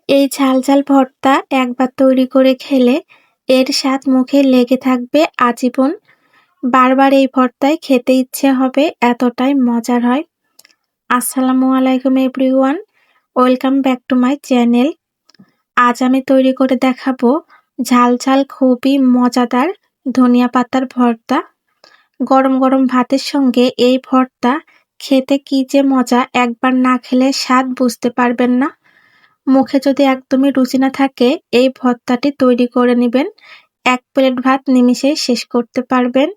এই ঝাল ঝাল ভর্তা একবার তৈরি করে খেলে এর স্বাদ মুখে লেগে থাকবে আজীবন। বারবার এই ভর্তায় খেতে ইচ্ছে হবে, এতটাই মজার হয়। আসসালামু আলাইকুম everyone, welcome back to my channel. আজ আমি তৈরি করে দেখাবো ঝাল ঝাল খুবই মজাদার ধনিয়া পাতার ভর্তা। গরম গরম ভাতের সঙ্গে এই ভর্তা খেতে কি যে মজা, একবার না খেলে স্বাদ বুঝতে পারবেন না। মুখে যদি একদমই রুচি না থাকে, এই ভর্তাটি তৈরি করে নিবেন। ১ প্লেট ভাত নিমিষেই শেষ করতে পারবেন,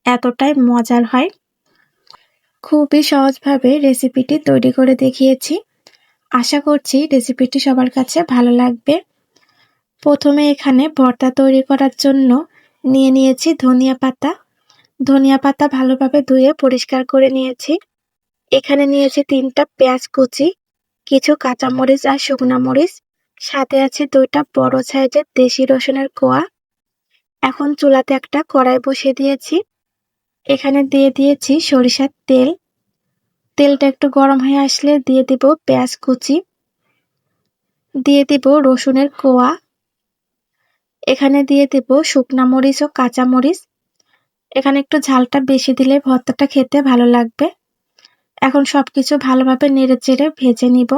এতটাই মজার হয়। খুবই সহজভাবে রেসিপিটি তৈরি করে দেখিয়েছি। আশা করছি রেসিপিটি সবার কাছে ভালো লাগবে। প্রথমে এখানে ভর্তা তৈরি করার জন্য নিয়ে নিয়েছি ধনিয়া পাতা। ধনিয়া পাতা ভালোভাবে ধুয়ে পরিষ্কার করে নিয়েছি। এখানে নিয়েছি ৩টা পেঁয়াজ কুচি, কিছু কাঁচামরিচ আর শুকনা মরিচ, সাথে আছে 2টা বড় সাইজের দেশি রসুনের কোয়া। এখন চুলাতে একটা কড়াই বসিয়ে দিয়েছি। এখানে দিয়ে দিয়েছি সরিষার তেল। তেলটা একটু গরম হয়ে আসলে দিয়ে দিব পেঁয়াজ কুচি, দিয়ে দিব রসুনের কোয়া, এখানে দিয়ে দিব শুকনা মরিচ ও কাঁচা মরিচ। এখানে একটু ঝালটা বেশি দিলে ভর্তাটা খেতে ভালো লাগবে। এখন সবকিছু ভালোভাবে নেড়েচেড়ে ভেজে নিব।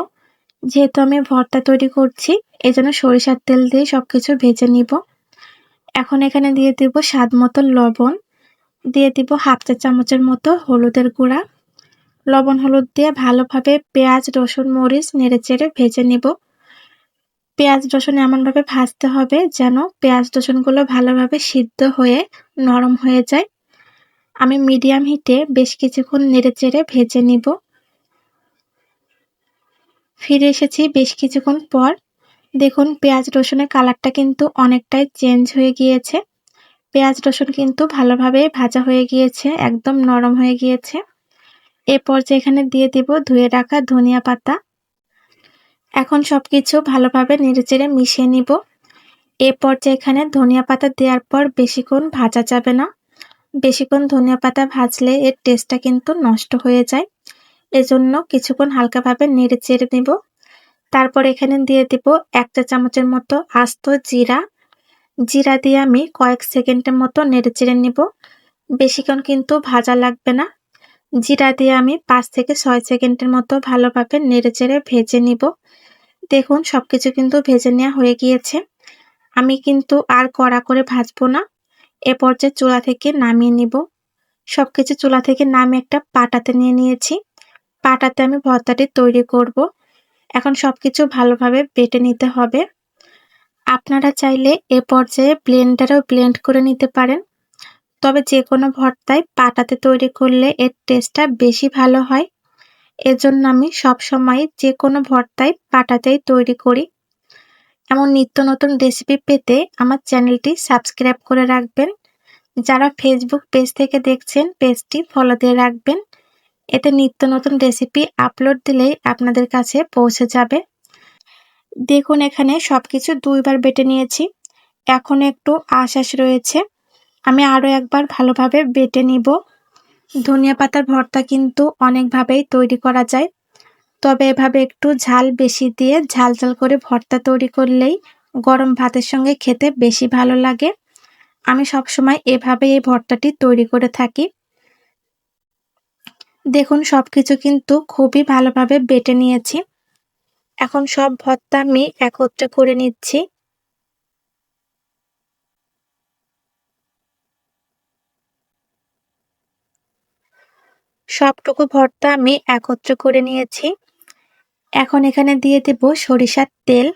যেহেতু আমি ভর্তা তৈরি করছি, এজন্য সরিষার তেল দিয়ে সবকিছু ভেজে নিব। এখন এখানে দিয়ে দিব স্বাদ মতো লবণ, দিয়ে দিব 1/2 চা চামচের মতো হলুদের গুঁড়া। লবণ হলুদ দিয়ে ভালোভাবে পেঁয়াজ রসুন মরিচ নেড়েচেড়ে ভেজে নিব। পেঁয়াজ রসুন এমনভাবে ভাজতে হবে যেন পেঁয়াজ রসুনগুলো ভালোভাবে সিদ্ধ হয়ে নরম হয়ে যায়। আমি মিডিয়াম হিটে বেশ কিছুক্ষণ নেড়েচেড়ে ভেজে নিব। ফিরে এসেছি বেশ কিছুক্ষণ পর। দেখুন পেঁয়াজ রসুনের কালারটা কিন্তু অনেকটাই চেঞ্জ হয়ে গিয়েছে। পেঁয়াজ রসুন কিন্তু ভালোভাবে ভাজা হয়ে গিয়েছে, একদম নরম হয়ে গিয়েছে। এ পর্যায়ে এখানে দিয়ে দিব ধুয়ে রাখা ধনিয়া পাতা। এখন সবকিছু ভালোভাবে নেড়েচেড়ে মিশিয়ে নিব। এ পর্যায়ে এখানে ধনিয়া পাতা দেওয়ার পর বেশিক্ষণ ভাজা যাবে না। বেশিক্ষণ ধনিয়া পাতা ভাজলে এর টেস্টটা কিন্তু নষ্ট হয়ে যায়। এজন্য কিছুক্ষণ হালকাভাবে নেড়েচেড়ে নিব। তারপর এখানে দিয়ে দিব 1 চা চামচের মতো আস্ত জিরা। জিরা দিয়ে আমি কয়েক সেকেন্ডের মতো নেড়েচেড়ে নিব। বেশিক্ষণ কিন্তু ভাজা লাগবে না। জিরা দিয়ে আমি 5 থেকে 6 সেকেন্ডের মতো ভালোভাবে নেড়েচেড়ে ভেজে নিব। দেখুন সবকিছু কিন্তু ভেজে নেওয়া হয়ে গিয়েছে। আমি কিন্তু আর কড়া করে ভাজবো না। এ পর্যায়ে চুলা থেকে নামিয়ে নিব। সবকিছু চুলা থেকে নামিয়ে একটা পাটাতে নিয়ে নিয়েছি। পাটাতে আমি ভর্তাটি তৈরি করব। এখন সবকিছু ভালোভাবে বেটে নিতে হবে। আপনারা চাইলে এ পর্যায়ে ব্লেন্ডারেও ব্লেন্ড করে নিতে পারেন। তবে যেকোনো ভর্তায় পাটাতে তৈরি করলে এর টেস্টটা বেশি ভালো হয়। এজন্য আমি সবসময় যেকোনো ভর্তায় পাটাতেই তৈরি করি। এমন নিত্য নতুন রেসিপি পেতে আমার চ্যানেলটি সাবস্ক্রাইব করে রাখবেন। যারা ফেসবুক পেজ থেকে দেখছেন, পেজটি ফলো দিয়ে রাখবেন। এতে নিত্য নতুন রেসিপি আপলোড দিলেই আপনাদের কাছে পৌঁছে যাবে। দেখুন এখানে সবকিছু 2 বার বেটে নিয়েছি। এখন একটু আঁশ রয়েছে। আমি আরো একবার ভালোভাবে বেটে নিব। ধনিয়া পাতার ভর্তা কিন্তু অনেকভাবেই তৈরি করা যায়। তবে এভাবে একটু ঝাল বেশি দিয়ে ঝাল ঝাল করে ভর্তা তৈরি করলেই গরম ভাতের সঙ্গে খেতে বেশি ভালো লাগে। আমি সবসময় এভাবে এই ভর্তাটি তৈরি করে থাকি। দেখুন সবকিছু কিন্তু খুবই ভালোভাবে বেটে নিয়েছি। এখন সব ভর্তা আমি একত্রে করে নিচ্ছি। সবটুকু ভর্তা আমি একত্রে করে নিয়েছি। এখন এখানে দিয়ে দেব সরিষার তেল।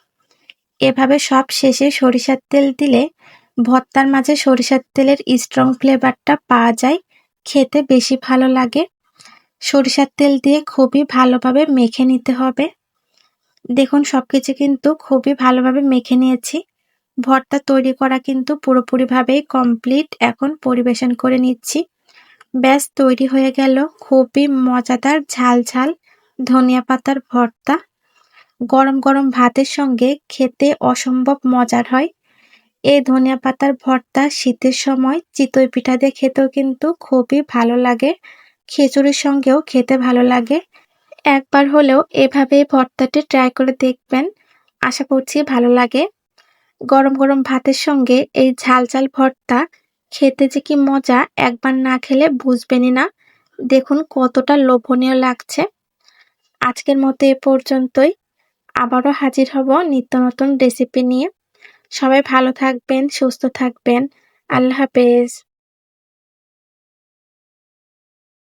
এভাবে সব শেষে সরিষার তেল দিলে ভর্তার মাঝে সরিষার তেলের স্ট্রং ফ্লেভারটা পাওয়া যায়, খেতে বেশি ভালো লাগে। সরিষার তেল দিয়ে খুবই ভালোভাবে মেখে নিতে হবে। দেখুন সবকিছু কিন্তু খুবই ভালোভাবে মেখে নিয়েছি। ভর্তা তৈরি করা কিন্তু পুরোপুরিভাবেই কমপ্লিট। এখন পরিবেশন করে নিচ্ছি। ব্যাস তৈরি হয়ে গেল খুবই মজাদার ঝাল ঝাল ধনিয়া পাতার ভর্তা। গরম গরম ভাতের সঙ্গে খেতে অসম্ভব মজার হয়। এই ধনিয়া পাতার ভর্তা শীতের সময় চিতই পিঠা দিয়ে খেতেও কিন্তু খুবই ভালো লাগে। খিচুড়ির সঙ্গেও খেতে ভালো লাগে। একবার হলেও এভাবে ভর্তাটি ট্রাই করে দেখবেন। আশা করছি ভালো লাগে। গরম, গরম ভাতের সঙ্গে এই ঝাল, ঝাল ভর্তা খেতে যে কি মজা একবার না খেলে বুঝবেনই না। দেখুন কতটা লোভনীয় লাগছে। আজকের মতো এ পর্যন্তই। আবারও হাজির হব নিত্য নতুন রেসিপি নিয়ে। সবাই ভালো থাকবেন, সুস্থ থাকবেন। আল্লাহ হাফেজ।